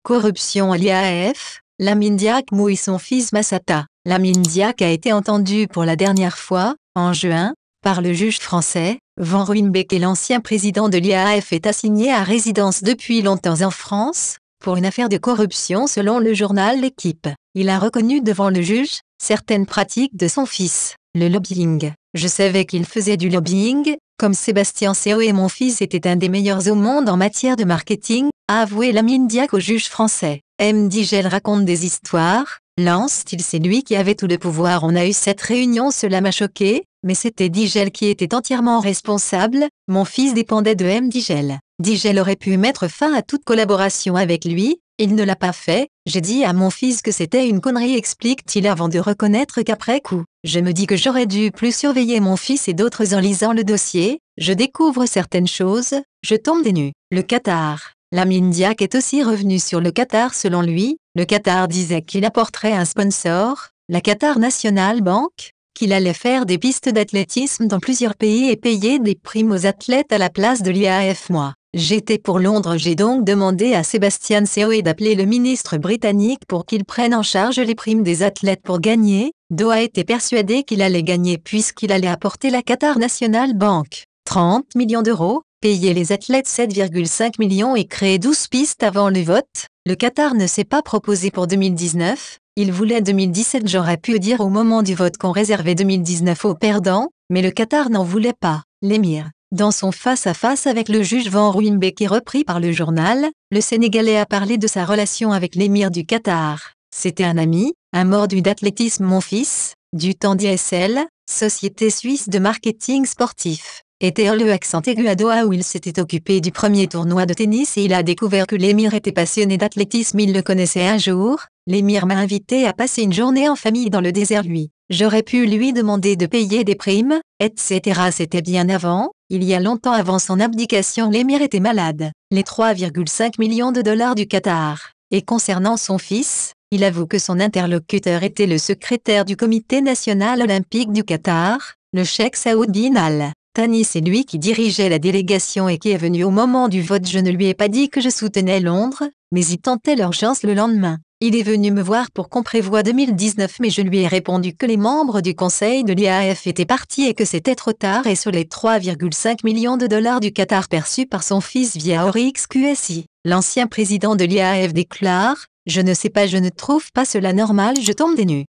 Corruption à l'IAAF, Lamine Diack mouille son fils Massata. Lamine Diack a été entendu pour la dernière fois, en juin, par le juge français. Van Ruymbeck, l'ancien président de l'IAAF, est assigné à résidence depuis longtemps en France, pour une affaire de corruption selon le journal L'Équipe. Il a reconnu devant le juge certaines pratiques de son fils. Le lobbying. Je savais qu'il faisait du lobbying, comme Sébastien Seoé et mon fils était un des meilleurs au monde en matière de marketing, a avoué Lamine Diack au juge français. M. Digel raconte des histoires, lance-t-il, c'est lui qui avait tout le pouvoir. On a eu cette réunion, cela m'a choqué, mais c'était Digel qui était entièrement responsable, mon fils dépendait de M. Digel. Digel aurait pu mettre fin à toute collaboration avec lui, il ne l'a pas fait. J'ai dit à mon fils que c'était une connerie, explique-t-il avant de reconnaître qu'après coup, je me dis que j'aurais dû plus surveiller mon fils et d'autres en lisant le dossier, je découvre certaines choses, je tombe des nues. Le Qatar. Lamine Diack est aussi revenu sur le Qatar. Selon lui, le Qatar disait qu'il apporterait un sponsor, la Qatar National Bank, qu'il allait faire des pistes d'athlétisme dans plusieurs pays et payer des primes aux athlètes à la place de l'IAAF. Moi, j'étais pour Londres, j'ai donc demandé à Sébastien Seoé d'appeler le ministre britannique pour qu'il prenne en charge les primes des athlètes pour gagner. Doha était persuadé qu'il allait gagner puisqu'il allait apporter la Qatar National Bank 30 millions d'euros, payer les athlètes 7,5 millions et créer 12 pistes avant le vote. Le Qatar ne s'est pas proposé pour 2019, il voulait 2017. J'aurais pu dire au moment du vote qu'on réservait 2019 aux perdants, mais le Qatar n'en voulait pas. L'émir. Dans son face-à-face avec le juge Van Ruymbeck repris par le journal, le Sénégalais a parlé de sa relation avec l'émir du Qatar. C'était un ami, un mordu d'athlétisme, mon fils, du temps d'ISL, société suisse de marketing sportif. Était le accent aigu à Doha où il s'était occupé du premier tournoi de tennis et il a découvert que l'émir était passionné d'athlétisme. Il le connaissait un jour, l'émir m'a invité à passer une journée en famille dans le désert. Lui, j'aurais pu lui demander de payer des primes, etc. C'était bien avant, il y a longtemps avant son abdication. L'émir était malade. Les 3,5 millions de dollars du Qatar. Et concernant son fils, il avoue que son interlocuteur était le secrétaire du comité national olympique du Qatar, le cheikh Saoud bin Al-Thani. C'est lui qui dirigeait la délégation et qui est venu au moment du vote. Je ne lui ai pas dit que je soutenais Londres, mais il tentait l'urgence le lendemain. Il est venu me voir pour qu'on prévoie 2019, mais je lui ai répondu que les membres du conseil de l'IAAF étaient partis et que c'était trop tard. Et sur les 3,5 millions de dollars du Qatar perçus par son fils via Oryx QSI, l'ancien président de l'IAAF déclare: je ne sais pas, je ne trouve pas cela normal, je tombe des nues.